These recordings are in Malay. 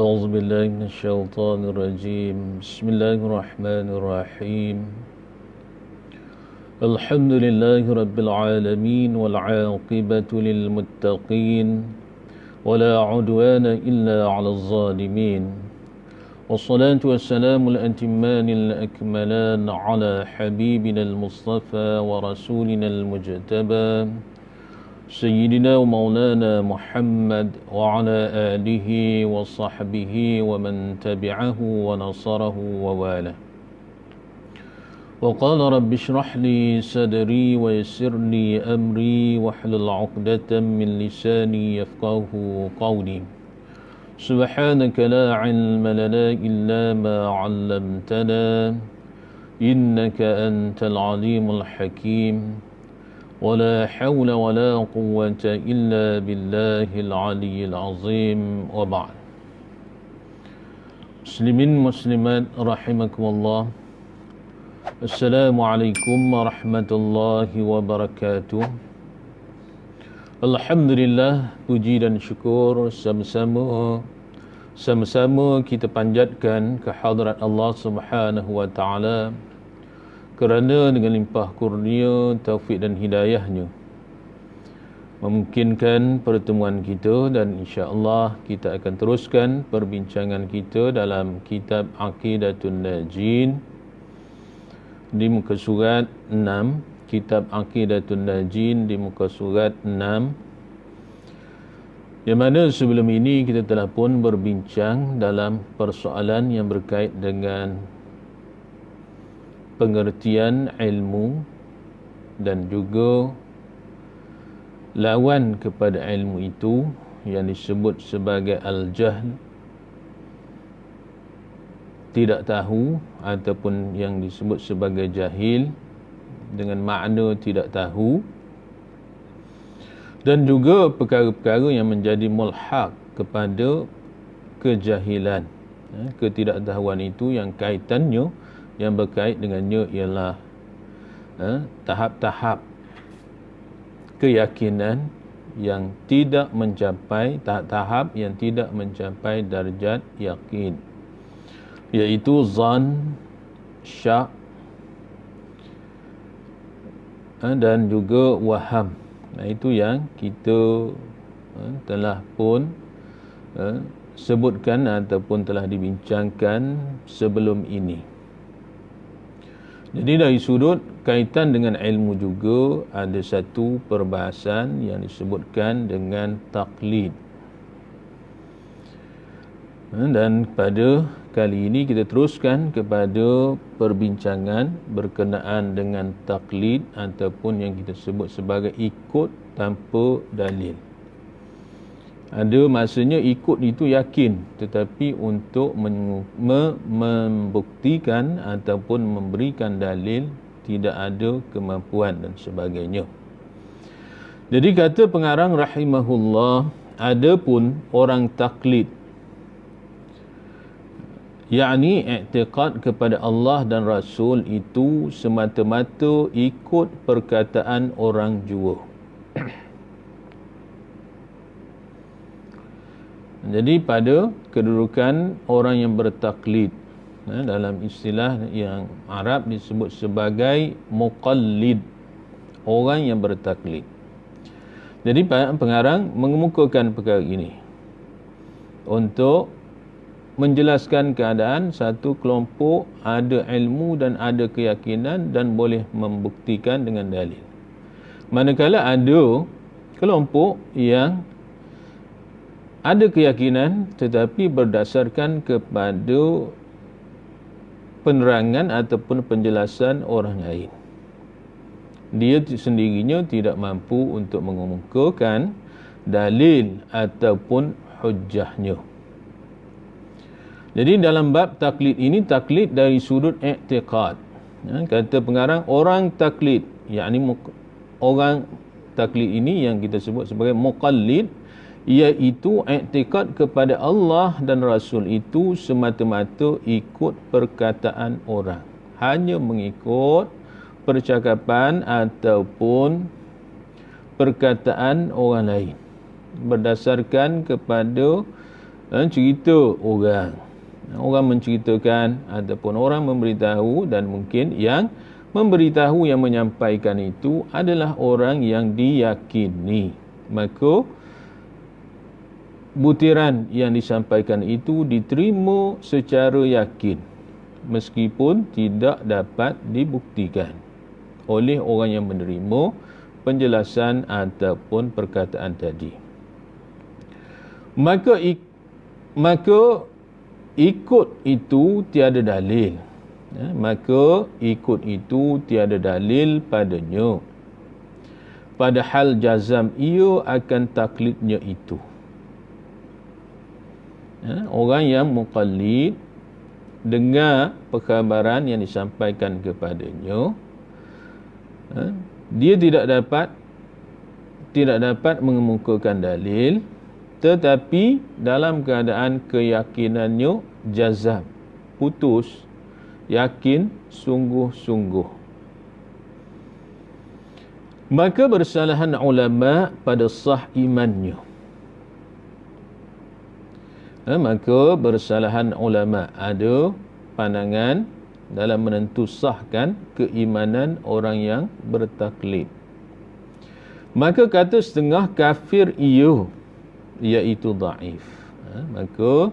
أعوذ بالله من الشيطان الرجيم بسم الله الرحمن الرحيم الحمد لله رب العالمين والعاقبة للمتقين ولا عدوان إلا على الظالمين والصلاة والسلام الأتمان الأكملان على حبيبنا المصطفى ورسولنا المجتبى سيدنا ومولانا محمد وعلى آله وصحبه ومن تبعه ونصره وواله وقال رب اشرح لي صدري ويسر لي أمري واحلل عقدة من لساني يفقه قولي سبحانك لا علم لنا إلا ما علمتنا إنك أنت العليم الحكيم ولا حول ولا قوة إلا بالله العلي العظيم وبعد مسلمين مسلمات رحمكم الله السلام عليكم ورحمة الله وبركاته Alhamdulillah, puji dan syukur sama-sama kita panjatkan kehadrat Allah Subhanahu wa taala kerana dengan limpah kurnia, taufik dan hidayahnya memungkinkan pertemuan kita, dan insya-Allah kita akan teruskan perbincangan kita dalam kitab Aqidatun Najin di muka surat 6. Kitab Aqidatun Najin di muka surat 6, yang mana sebelum ini kita telah pun berbincang dalam persoalan yang berkait dengan pengertian ilmu dan juga lawan kepada ilmu itu yang disebut sebagai al-jahl, tidak tahu, ataupun yang disebut sebagai jahil dengan makna tidak tahu, dan juga perkara-perkara yang menjadi mulhaq kepada kejahilan. Ketidaktahuan itu yang kaitannya, yang berkait dengannya ialah tahap-tahap keyakinan yang tidak mencapai, tahap-tahap yang tidak mencapai darjat yakin, iaitu zan, syak dan juga waham. Itu yang kita telah pun sebutkan ataupun telah dibincangkan sebelum ini. Jadi dari sudut kaitan dengan ilmu juga ada satu perbahasan yang disebutkan dengan taklid. Dan pada kali ini kita teruskan kepada perbincangan berkenaan dengan taklid ataupun yang kita sebut sebagai ikut tanpa dalil. Ada masanya ikut itu yakin, tetapi untuk membuktikan ataupun memberikan dalil tidak ada kemampuan dan sebagainya. Jadi kata pengarang rahimahullah, adapun orang taklid, yakni i'tiqad kepada Allah dan Rasul itu semata-mata ikut perkataan orang jua. Jadi pada kedudukan orang yang bertaklid, dalam istilah yang Arab disebut sebagai muqallid, orang yang bertaklid. Jadi pengarang mengemukakan perkara ini untuk menjelaskan keadaan satu kelompok ada ilmu dan ada keyakinan dan boleh membuktikan dengan dalil, manakala ada kelompok yang ada keyakinan tetapi berdasarkan kepada penerangan ataupun penjelasan orang lain. Dia sendirinya tidak mampu untuk mengemukakan dalil ataupun hujjahnya. Jadi dalam bab taklid ini, taklid dari sudut i'tiqad. Kata pengarang, orang taklid, yakni orang taklid ini yang kita sebut sebagai muqallid, iaitu i'tiqad kepada Allah dan Rasul itu semata-mata ikut perkataan orang, hanya mengikut percakapan ataupun perkataan orang lain berdasarkan kepada cerita orang. Orang menceritakan ataupun orang memberitahu, dan mungkin yang memberitahu, yang menyampaikan itu adalah orang yang diyakini, maka butiran yang disampaikan itu diterima secara yakin meskipun tidak dapat dibuktikan oleh orang yang menerima penjelasan ataupun perkataan tadi. Maka ikut itu tiada dalil. Maka ikut itu tiada dalil padanya. Padahal jazam ia akan taklidnya itu. Orang yang muqallid dengar perkhabaran yang disampaikan kepadanya, dia tidak dapat mengemukakan dalil, tetapi dalam keadaan keyakinannya jazam, putus, yakin, sungguh-sungguh. Maka bersalahan ulama pada sah imannya. Maka bersalahan ulama, ada pandangan dalam menentusahkan keimanan orang yang bertaklid. Maka kata setengah kafir ia, iaitu dhaif. Maka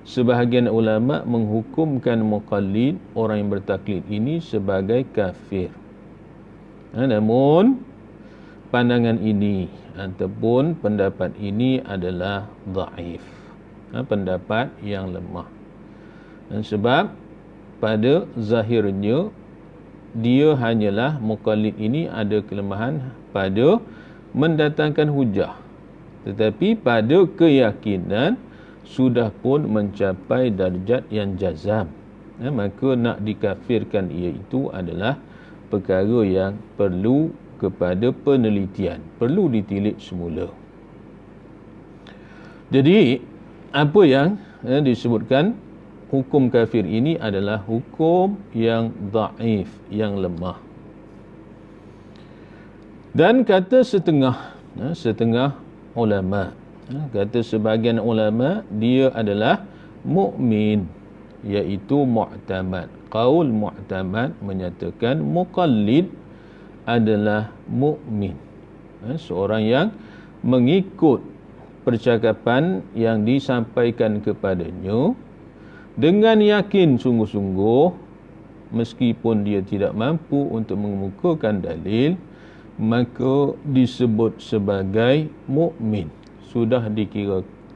sebahagian ulama menghukumkan muqallid, orang yang bertaklid ini, sebagai kafir. Namun pandangan ini ataupun pendapat ini adalah dhaif, pendapat yang lemah. Sebab pada zahirnya dia hanyalah, muqallid ini ada kelemahan pada mendatangkan hujah, tetapi pada keyakinan sudah pun mencapai darjat yang jazam. Maka nak dikafirkan ia itu adalah perkara yang perlu kepada penelitian, perlu ditilik semula. Jadi apa yang disebutkan hukum kafir ini adalah hukum yang dhaif, yang lemah. Dan kata setengah ulama, kata sebahagian ulama, dia adalah mukmin, iaitu mu'tamad. Qaul mu'tamad menyatakan muqallid adalah mukmin, seorang yang mengikut percakapan yang disampaikan kepadanya dengan yakin sungguh-sungguh, meskipun dia tidak mampu untuk mengemukakan dalil, maka disebut sebagai mukmin, sudah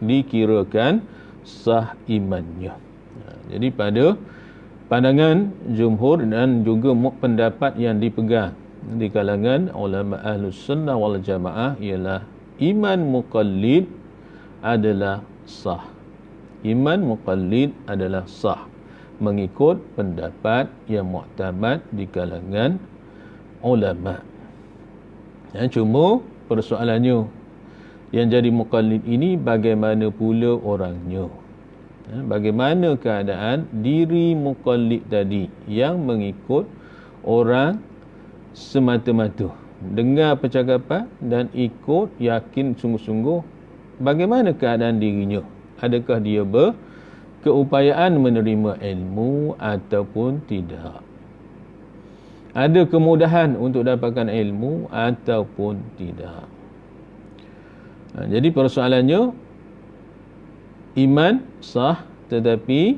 dikirakan sah imannya. Jadi pada pandangan jumhur dan juga pendapat yang dipegang di kalangan ulama Ahlus Sunnah wal Jamaah ialah iman muqallid adalah sah. Iman muqallid adalah sah mengikut pendapat yang mu'tamad di kalangan ulama. Cuma persoalannya, yang jadi muqallid ini bagaimana pula orangnya? Bagaimana keadaan diri muqallid tadi yang mengikut orang semata-mata, dengar percakapan dan ikut, yakin sungguh-sungguh? Bagaimana keadaan dirinya? Adakah dia berkeupayaan menerima ilmu ataupun tidak? Ada kemudahan untuk dapatkan ilmu ataupun tidak? Jadi persoalannya, iman sah tetapi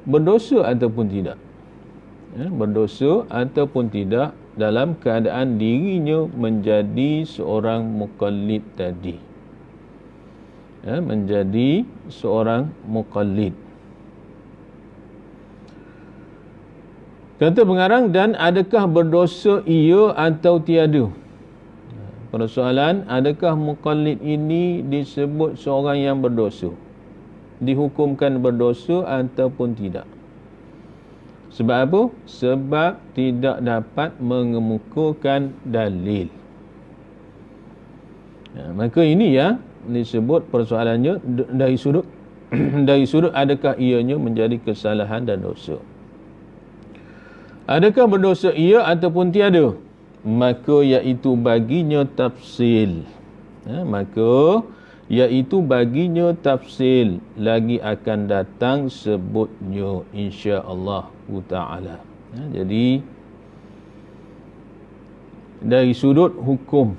berdosa ataupun tidak? Berdosa ataupun tidak dalam keadaan dirinya menjadi seorang muqallid tadi. Menjadi seorang muqallid. Kata pengarang, dan adakah berdosa ia atau tiada? Persoalan, adakah muqallid ini disebut seorang yang berdosa, dihukumkan berdosa ataupun tidak? Sebab apa? Sebab tidak dapat mengemukakan dalil. Maka ini yang disebut persoalannya dari sudut dari sudut adakah ianya menjadi kesalahan dan dosa. Adakah berdosa ia ataupun tiada? Maka iaitu baginya tafsil. Maka iaitu baginya tafsil lagi akan datang sebutnya insya-Allah taala. Jadi dari sudut hukum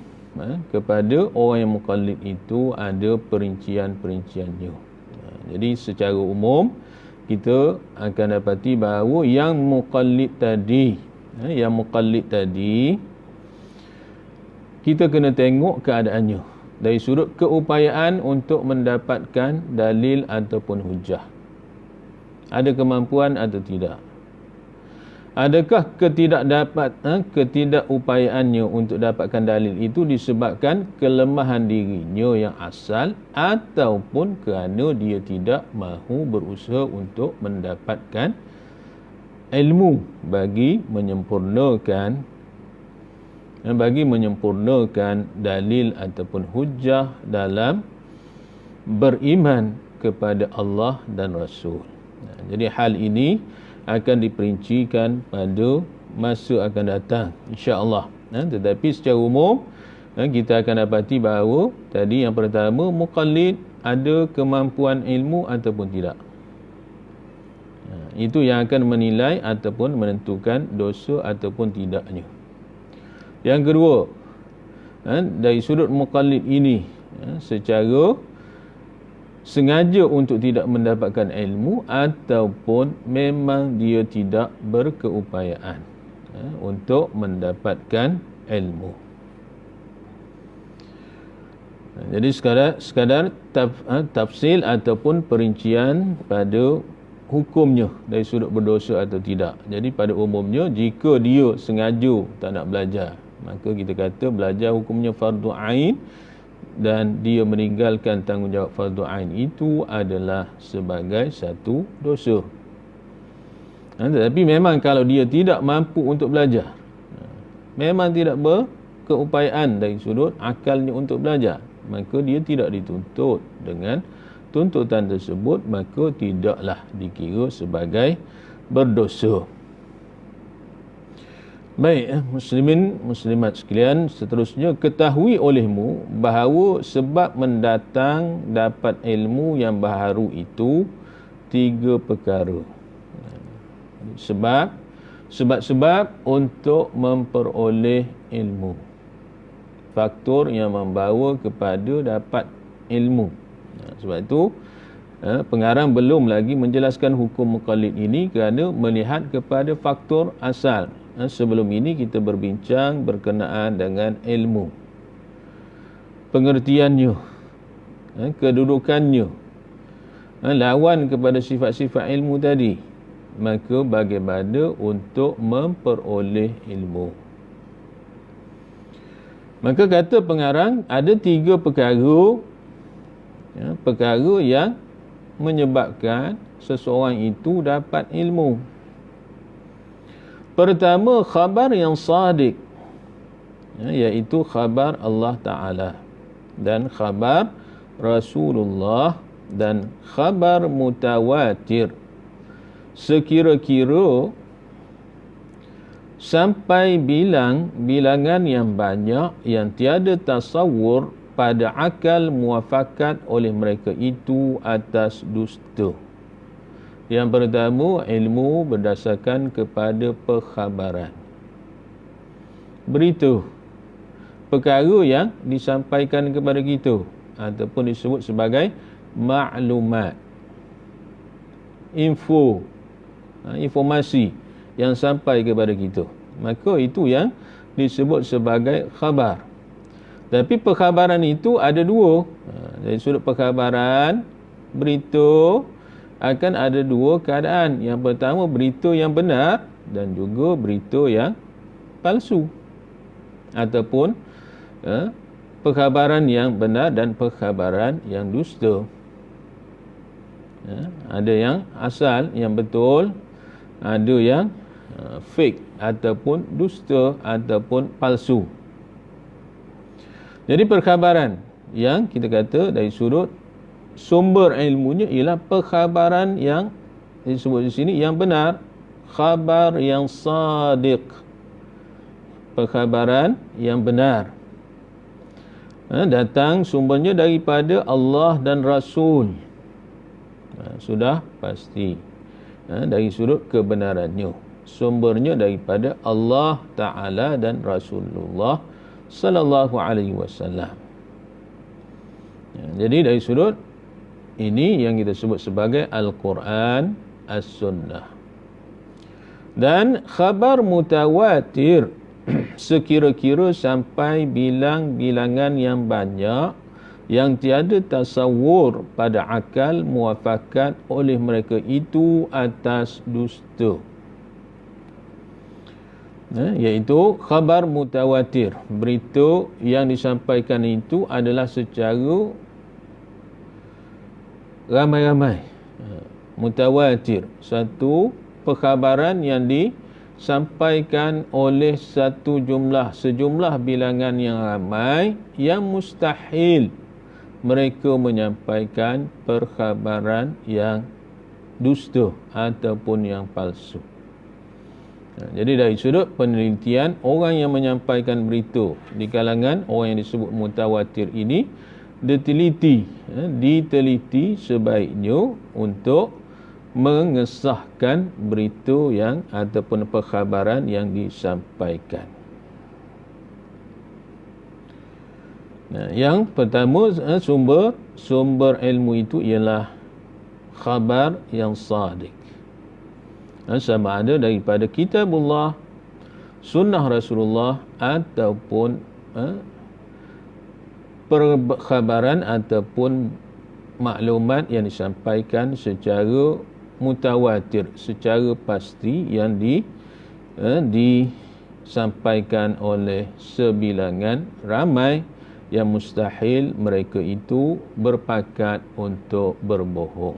kepada orang yang muqallid itu ada perincian-perinciannya. Jadi secara umum kita akan dapati bahawa yang muqallid tadi kita kena tengok keadaannya dari sudut keupayaan untuk mendapatkan dalil ataupun hujah. Ada kemampuan atau tidak? Adakah ketidakupayaannya untuk dapatkan dalil itu disebabkan kelemahan dirinya yang asal ataupun kerana dia tidak mahu berusaha untuk mendapatkan ilmu bagi menyempurnakan dalil ataupun hujah dalam beriman kepada Allah dan Rasul. Jadi hal ini akan diperincikan pada masa akan datang insya-Allah. Tetapi secara umum kita akan dapati bahawa tadi yang pertama muqallid ada kemampuan ilmu ataupun tidak. Itu yang akan menilai ataupun menentukan dosa ataupun tidaknya. Yang kedua, dari sudut muqallid ini secara sengaja untuk tidak mendapatkan ilmu ataupun memang dia tidak berkeupayaan untuk mendapatkan ilmu. Jadi sekadar tafsil ataupun perincian pada hukumnya dari sudut berdosa atau tidak. Jadi pada umumnya jika dia sengaja tak nak belajar, maka kita kata belajar hukumnya fardu ain dan dia meninggalkan tanggungjawab fardu ain itu adalah sebagai satu dosa. Tetapi memang kalau dia tidak mampu untuk belajar, memang tidak berkeupayaan dari sudut akalnya untuk belajar, maka dia tidak dituntut dengan tuntutan tersebut, maka tidaklah dikira sebagai berdosa. Baik, muslimin muslimat sekalian, seterusnya ketahui olehmu bahawa sebab mendatang dapat ilmu yang baharu itu 3 perkara. Sebab untuk memperoleh ilmu, faktor yang membawa kepada dapat ilmu. Sebab itu pengarang belum lagi menjelaskan hukum muqallid ini kerana melihat kepada faktor asal. Sebelum ini kita berbincang berkenaan dengan ilmu, pengertiannya, kedudukannya, lawan kepada sifat-sifat ilmu tadi. Maka bagaimana untuk memperoleh ilmu? Maka kata pengarang ada 3 perkara yang menyebabkan seseorang itu dapat ilmu. Pertama, khabar yang sadiq, iaitu khabar Allah Ta'ala dan khabar Rasulullah dan khabar mutawatir. Sekira-kira sampai bilangan yang banyak yang tiada tasawur pada akal muafakat oleh mereka itu atas dusta. Yang pertama, ilmu berdasarkan kepada perkhabaran, berita, perkara yang disampaikan kepada kita ataupun disebut sebagai maklumat, informasi yang sampai kepada kita, maka itu yang disebut sebagai khabar. Tapi perkhabaran itu ada 2. Dari sudut perkhabaran, berita akan ada 2 keadaan. Yang pertama, berita yang benar dan juga berita yang palsu, ataupun perkhabaran yang benar dan perkhabaran yang dusta. Ada yang asal, yang betul, ada yang fake ataupun dusta ataupun palsu. Jadi perkhabaran yang kita kata dari sudut sumber ilmunya ialah perkhabaran yang disebut di sini yang benar, khabar yang sadiq, perkhabaran yang benar. Datang sumbernya daripada Allah dan Rasul. Sudah pasti. Dari sudut kebenarannya, sumbernya daripada Allah Ta'ala dan Rasulullah Sallallahu Alaihi Wasallam. Jadi dari sudut ini yang kita sebut sebagai Al-Quran, As-Sunnah. Dan khabar mutawatir sekira-kira sampai bilangan yang banyak yang tiada tasawur pada akal muafakat oleh mereka itu atas dusta. Iaitu khabar mutawatir, berita yang disampaikan itu adalah secara ramai-ramai. Mutawatir, satu perkhabaran yang disampaikan oleh sejumlah bilangan yang ramai, yang mustahil mereka menyampaikan perkhabaran yang dusta ataupun yang palsu. Jadi dari sudut penelitian, orang yang menyampaikan berita di kalangan orang yang disebut mutawatir ini diteliti sebaiknya untuk mengesahkan berita yang ataupun perkhabaran yang disampaikan. Yang pertama, sumber ilmu itu ialah khabar yang sadiq. Sama ada daripada kitabullah, sunnah Rasulullah, ataupun perkhabaran ataupun maklumat yang disampaikan secara mutawatir, secara pasti, yang disampaikan oleh sebilangan ramai yang mustahil mereka itu berpakat untuk berbohong.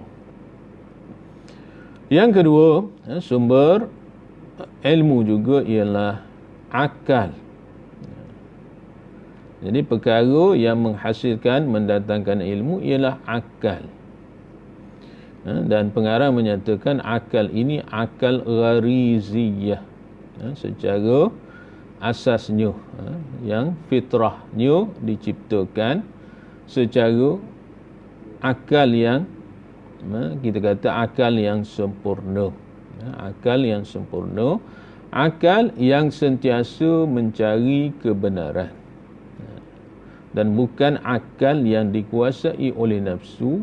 Yang kedua, sumber ilmu juga ialah akal. Jadi perkara yang menghasilkan, mendatangkan ilmu ialah akal. Dan pengarang menyatakan akal ini akal ghariziyah, secara asasnya, yang fitrahnya diciptakan secara akal yang kita kata akal yang sempurna. Akal yang sempurna, akal yang sentiasa mencari kebenaran, dan bukan akal yang dikuasai oleh nafsu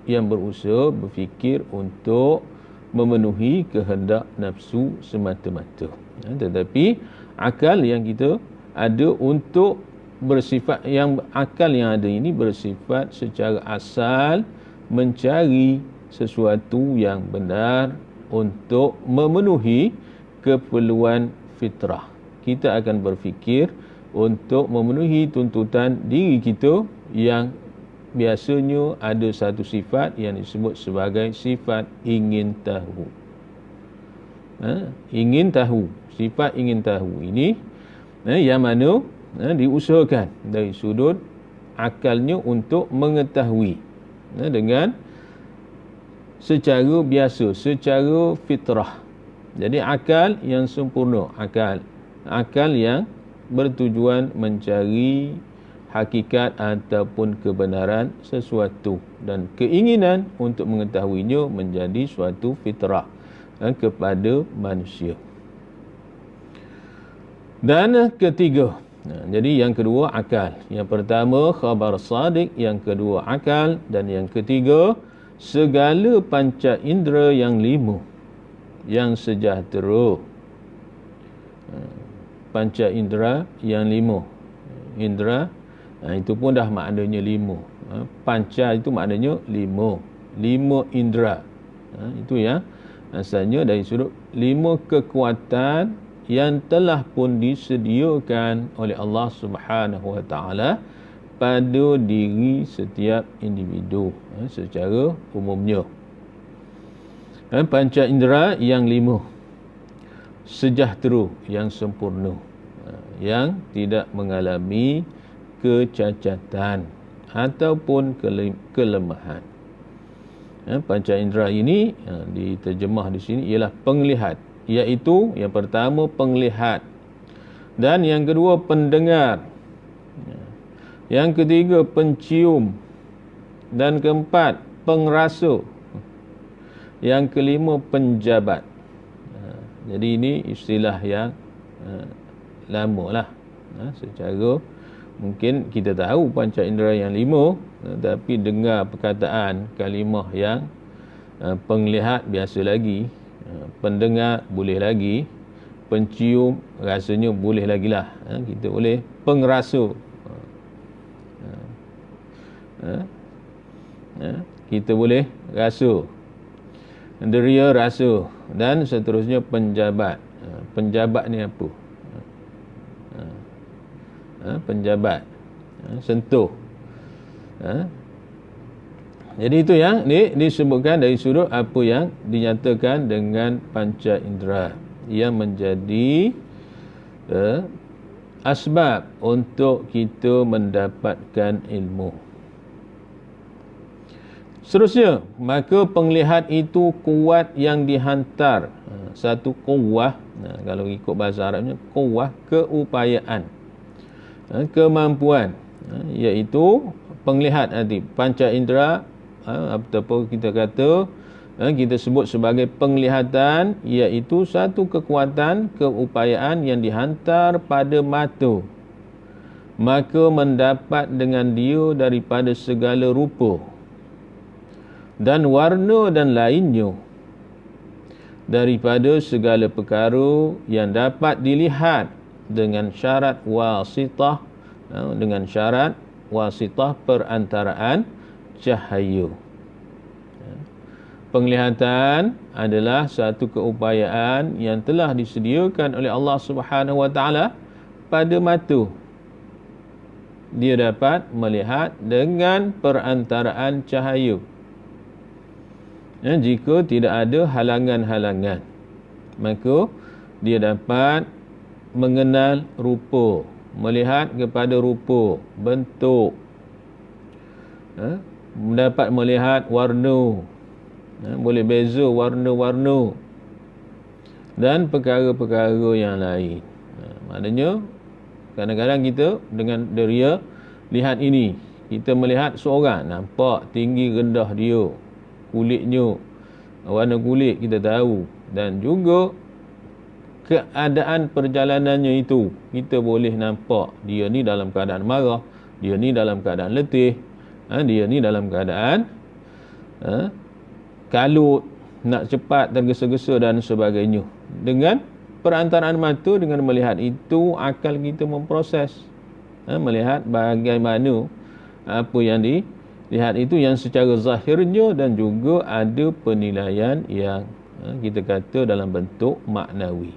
yang berusaha berfikir untuk memenuhi kehendak nafsu semata-mata. Tetapi akal yang kita ada untuk bersifat, yang akal yang ada ini bersifat secara asal mencari sesuatu yang benar untuk memenuhi keperluan fitrah. Kita akan berfikir untuk memenuhi tuntutan diri kita yang biasanya ada satu sifat yang disebut sebagai sifat ingin tahu. Ingin tahu, sifat ingin tahu ini yang mana diusahakan dari sudut akalnya untuk mengetahui dengan secara biasa, secara fitrah. Jadi akal yang sempurna, akal yang bertujuan mencari hakikat ataupun kebenaran sesuatu, dan keinginan untuk mengetahuinya menjadi suatu fitrah kepada manusia. Dan ketiga, jadi yang kedua akal, yang pertama khabar sadiq, yang kedua akal, dan yang ketiga segala panca indera yang lima yang sejahtera. Panca indera yang lima, indera itu pun dah maknanya lima. Panca itu maknanya lima indera. Itu yang asalnya dari sudut lima kekuatan yang telah pun disediakan oleh Allah Subhanahu Wa Taala pada diri setiap individu secara umumnya. Panca indera yang lima, sejahtera, yang sempurna, yang tidak mengalami kecacatan ataupun kelemahan. Panca indera ini diterjemah di sini ialah penglihat, iaitu yang pertama penglihat, dan yang kedua pendengar, Yang ketiga, pencium. Dan keempat, pengrasa. Yang kelima, penjabat. Jadi ini istilah yang lama lah. Secara mungkin kita tahu panca indera yang 5, tapi dengar perkataan kalimah yang penglihat biasa lagi, pendengar boleh lagi, pencium rasanya boleh lagi lah. Kita boleh pengrasa, kita boleh rasa, deria rasa, dan seterusnya penjabat. Penjabat ni apa? Penjabat, sentuh. Jadi itu yang disebutkan dari sudut apa yang dinyatakan dengan panca indera yang menjadi asbab untuk kita mendapatkan ilmu. Seterusnya, maka penglihat itu kuat yang dihantar. Satu kuwah, kalau ikut bahasa Arabnya, kuwah, keupayaan, kemampuan, iaitu penglihat nanti. Panca indera, ataupun kita kata, kita sebut sebagai penglihatan, iaitu satu kekuatan, keupayaan yang dihantar pada mata, maka mendapat dengan dia daripada segala rupa dan warna dan lainnya, daripada segala perkara yang dapat dilihat dengan syarat wasitah, dengan syarat wasitah perantaraan cahaya. Penglihatan adalah satu keupayaan yang telah disediakan oleh Allah Subhanahu Wa Taala pada mata. Dia dapat melihat dengan perantaraan cahaya. Jika tidak ada halangan-halangan, maka dia dapat mengenal rupa, melihat kepada rupa, bentuk, dapat melihat warna, boleh beza warna-warna dan perkara-perkara yang lain. Maknanya kadang-kadang kita dengan deria lihat ini, kita melihat seorang, nampak tinggi rendah dia, kulitnya, warna kulit kita tahu, dan juga keadaan perjalanannya itu kita boleh nampak dia ni dalam keadaan marah, dia ni dalam keadaan letih, dia ni dalam keadaan kalut, nak cepat, tergesa-gesa dan sebagainya. Dengan perantaraan mata, dengan melihat itu, akal kita memproses, melihat bagaimana apa yang dilihat itu yang secara zahirnya, dan juga ada penilaian yang kita kata dalam bentuk maknawi.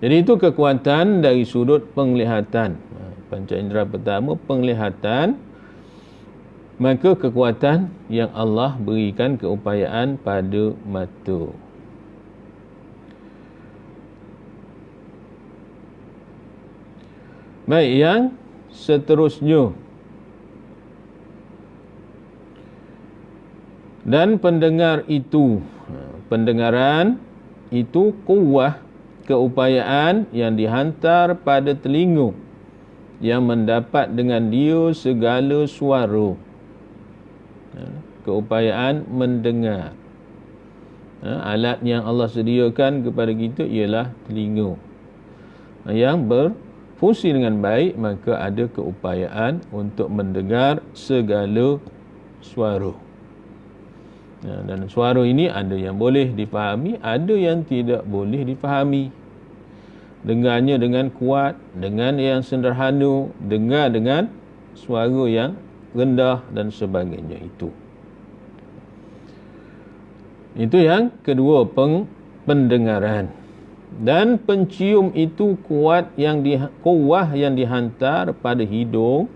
Jadi itu kekuatan dari sudut penglihatan. Panca indera pertama, penglihatan. Maka kekuatan yang Allah berikan keupayaan pada mata. Baik, yang seterusnya, dan pendengar itu, pendengaran itu kuwah, keupayaan yang dihantar pada telinga, yang mendapat dengan dia segala suara. Keupayaan mendengar. Alat yang Allah sediakan kepada kita ialah telinga yang berfungsi dengan baik, maka ada keupayaan untuk mendengar segala suara. Dan suara ini ada yang boleh difahami, ada yang tidak boleh difahami. Dengarnya dengan kuat, dengan yang sederhana, dengar dengan suara yang rendah dan sebagainya. Itu yang kedua, pendengaran. Dan pencium itu kuwah yang dihantar pada hidung,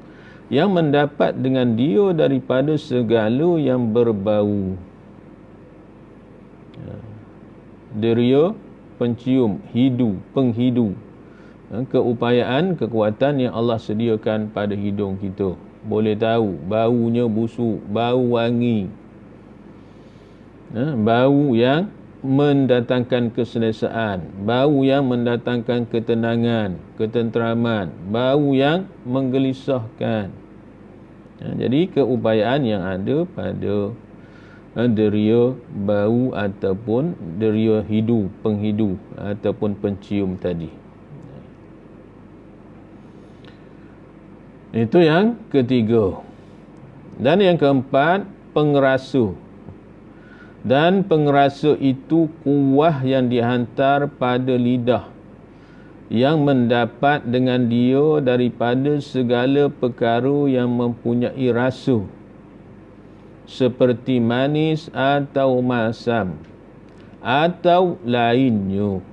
yang mendapat dengan dia daripada segala yang berbau. Deria, pencium, hidu, penghidu. Keupayaan, kekuatan yang Allah sediakan pada hidung kita. Boleh tahu baunya busuk, bau wangi, bau yang mendatangkan keselesaan, bau yang mendatangkan ketenangan, ketenteraman, bau yang menggelisahkan. Jadi keupayaan yang ada pada deria bau ataupun deria hidu, penghidu ataupun pencium tadi. Itu yang ketiga. Dan yang keempat, pengerasa. Dan pengerasa itu kuah yang dihantar pada lidah yang mendapat dengan dia daripada segala perkara yang mempunyai rasa seperti manis atau masam atau lainnya.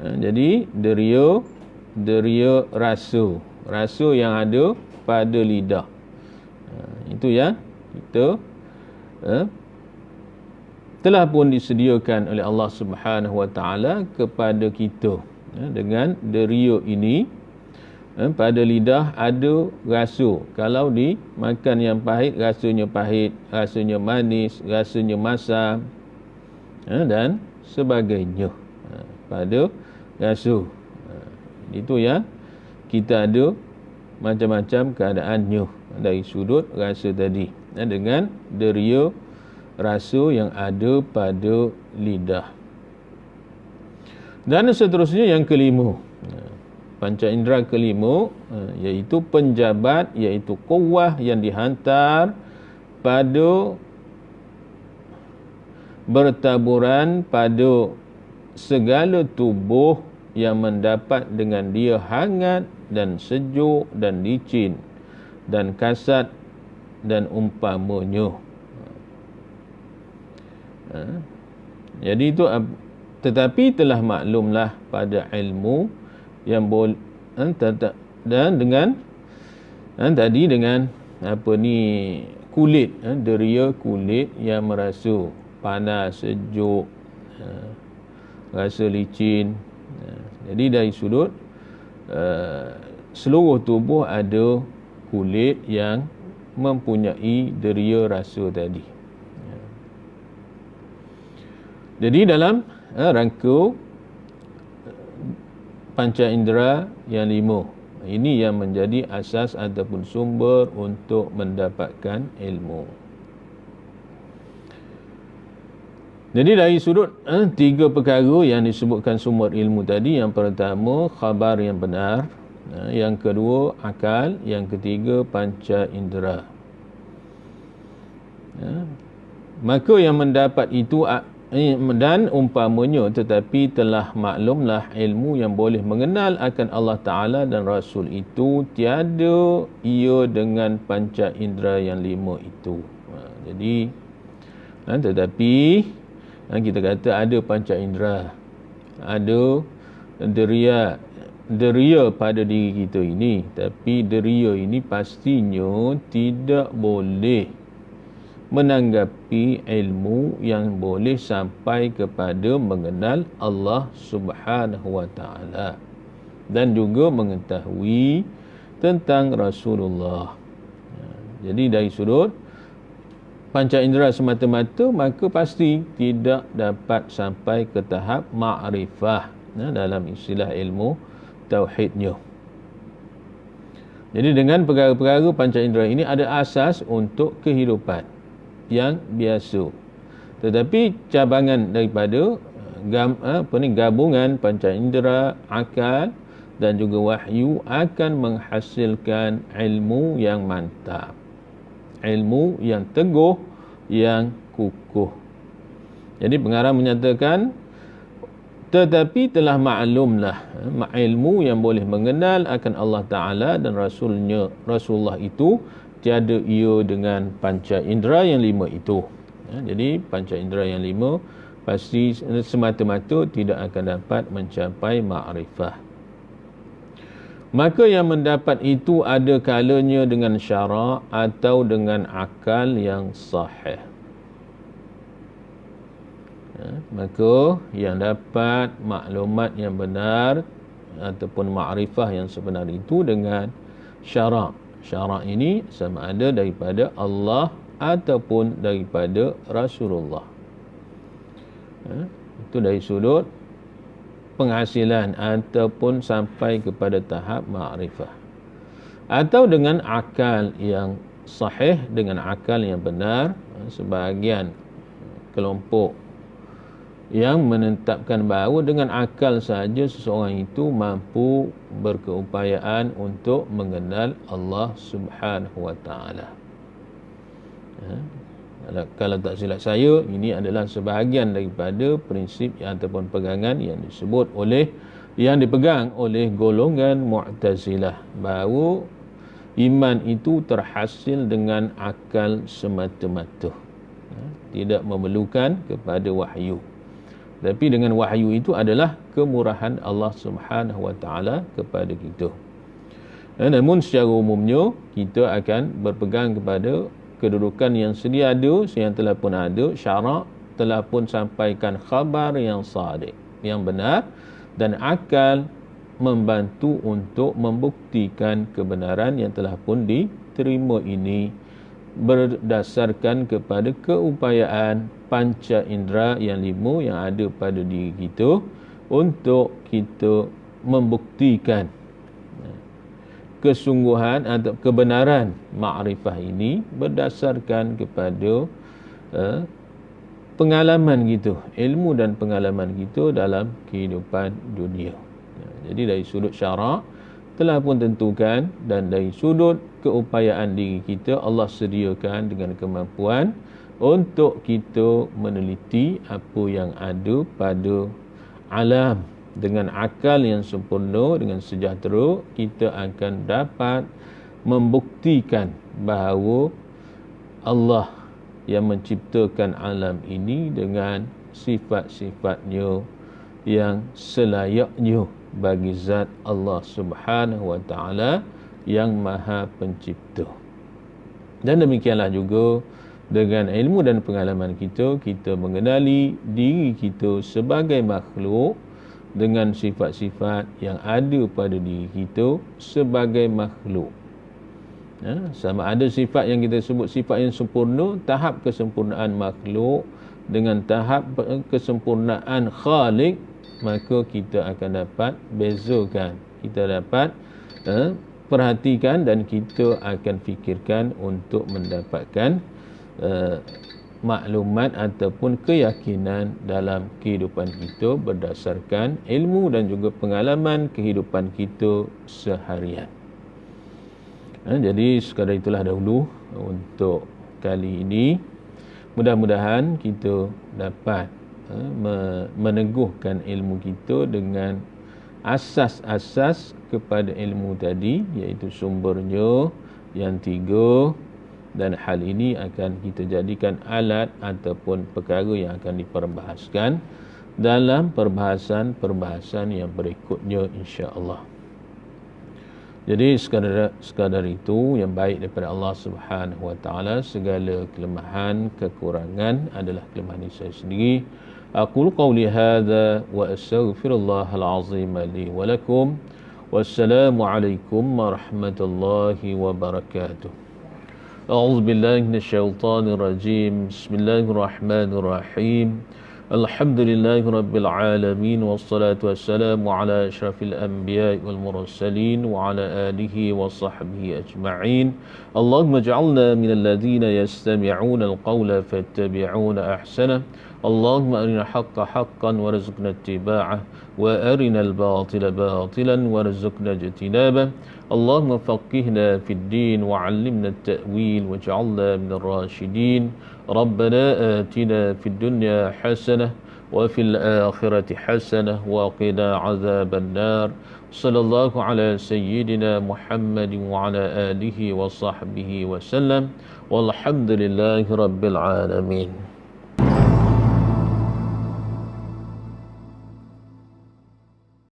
Jadi deria rasa yang ada pada lidah. Itu yang kita telah pun disediakan oleh Allah Subhanahu Wa Taala kepada kita. Dengan deria ini pada lidah ada rasa. Kalau dimakan yang pahit, rasanya manis, rasanya masam dan sebagainya. Pada rasa. Itu yang kita ada macam-macam keadaannya dari sudut rasa tadi. Dengan deria rasa yang ada pada lidah. Dan seterusnya yang kelima, panca indera kelima, iaitu penjabat, iaitu kuah yang dihantar pada bertaburan pada segala tubuh yang mendapat dengan dia hangat dan sejuk dan licin dan kasat dan umpamanya. Jadi itu, tetapi telah maklumlah pada ilmu yang dan dengan tadi dengan kulit, deria kulit yang merasa panas, sejuk, rasa licin. Jadi dari sudut seluruh tubuh ada kulit yang mempunyai deria rasa tadi. Jadi dalam rangka panca indera yang lima, ini yang menjadi asas ataupun sumber untuk mendapatkan ilmu. Jadi dari sudut tiga perkara yang disebutkan sumber ilmu tadi, yang pertama khabar yang benar, yang kedua akal, yang ketiga panca indera. Maka yang mendapat itu dan umpamanya, tetapi telah maklumlah ilmu yang boleh mengenal akan Allah Ta'ala dan Rasul itu tiada ia dengan panca indera yang lima itu. Jadi tetapi kita kata ada panca indera, ada deria pada diri kita ini, tapi deria ini pastinya tidak boleh menanggapi ilmu yang boleh sampai kepada mengenal Allah Subhanahu Wa Taala dan juga mengetahui tentang Rasulullah. Jadi dari sudut panca indera semata-mata, maka pasti tidak dapat sampai ke tahap ma'rifah dalam istilah ilmu tauhidnya. Jadi dengan perkara-perkara panca indera ini ada asas untuk kehidupan yang biasa. Tetapi cabangan daripada gabungan panca indera, akal dan juga wahyu akan menghasilkan ilmu yang mantap, ilmu yang teguh, yang kukuh. Jadi pengarang menyatakan, tetapi telah maklumlah ilmu yang boleh mengenal akan Allah Ta'ala dan Rasulullah itu tiada ia dengan panca indera yang lima itu. Jadi panca indera yang lima pasti semata-mata tidak akan dapat mencapai ma'rifah. Maka yang mendapat itu ada kalanya dengan syara' atau dengan akal yang sahih. Maka yang dapat maklumat yang benar ataupun ma'rifah yang sebenar itu dengan syara'. Syara' ini sama ada daripada Allah ataupun daripada Rasulullah. Itu dari sudut penghasilan ataupun sampai kepada tahap ma'rifah. Atau dengan akal yang sahih, dengan akal yang benar. Sebahagian kelompok yang menetapkan bahawa dengan akal saja seseorang itu mampu berkeupayaan untuk mengenal Allah Subhanahu wa taala. Kalau tak silap saya, ini adalah sebahagian daripada prinsip ataupun pegangan yang dipegang oleh golongan Mu'tazilah, bahawa iman itu terhasil dengan akal semata-mata, tidak memerlukan kepada wahyu. Tapi dengan wahyu itu adalah kemurahan Allah Subhanahu wa taala kepada kita. Namun secara umumnya kita akan berpegang kepada kedudukan yang sedia ada, yang telah pun ada, syarak telah pun sampaikan khabar yang sadiq, yang benar, dan akal membantu untuk membuktikan kebenaran yang telah pun diterima ini berdasarkan kepada keupayaan panca indera yang 5 yang ada pada diri kita untuk kita membuktikan kesungguhan atau kebenaran ma'rifah ini berdasarkan kepada pengalaman kita, ilmu dan pengalaman kita dalam kehidupan dunia. Jadi dari sudut syarak telah pun tentukan, dan dari sudut keupayaan diri kita, Allah sediakan dengan kemampuan untuk kita meneliti apa yang ada pada alam. Dengan akal yang sempurna, dengan sejahtera, kita akan dapat membuktikan bahawa Allah yang menciptakan alam ini dengan sifat-sifatnya yang selayaknya bagi zat Allah Subhanahu wa taala yang Maha Pencipta. Dan demikianlah juga dengan ilmu dan pengalaman kita, kita mengenali diri kita sebagai makhluk dengan sifat-sifat yang ada pada diri kita sebagai makhluk. Sama ada sifat yang kita sebut sifat yang sempurna, tahap kesempurnaan makhluk dengan tahap kesempurnaan Khalik, maka kita akan dapat bezakan, kita dapat perhatikan, dan kita akan fikirkan untuk mendapatkan maklumat ataupun keyakinan dalam kehidupan kita berdasarkan ilmu dan juga pengalaman kehidupan kita seharian. Jadi sekadar itulah dahulu untuk kali ini. Mudah-mudahan kita dapat meneguhkan ilmu kita dengan asas-asas kepada ilmu tadi, iaitu sumbernya yang 3, dan hal ini akan kita jadikan alat ataupun perkara yang akan diperbahaskan dalam perbahasan yang berikutnya, insya-Allah. Jadi sekadar itu yang baik daripada Allah Subhanahu wa taala. Segala kelemahan, kekurangan adalah kelemahan diri saya sendiri. Aqulu qawli hadza wa astaghfirullahal azim li wa lakum. Wassalamu alaikum warahmatullahi wabarakatuh. أعوذ بالله من الشيطان الرجيم بسم الله الرحمن الرحيم الحمد لله رب العالمين والصلاة والسلام على أشرف الأنبياء والمرسلين وعلى آله وصحبه أجمعين اللهم اجعلنا من الذين يستمعون القول فاتبعون أحسنه اللهم أرنا الحق حقا وارزقنا اتباعه وأرنا الباطل باطلا وارزقنا اجتنابه اللهم فقهنا في الدين وعلمنا التأويل واجعلنا من الراشدين ربنا آتنا في الدنيا حسنة وفي الآخرة حسنة وقنا عذاب النار صلى الله على سيدنا محمد وعلى آله وصحبه وسلم والحمد لله رب العالمين.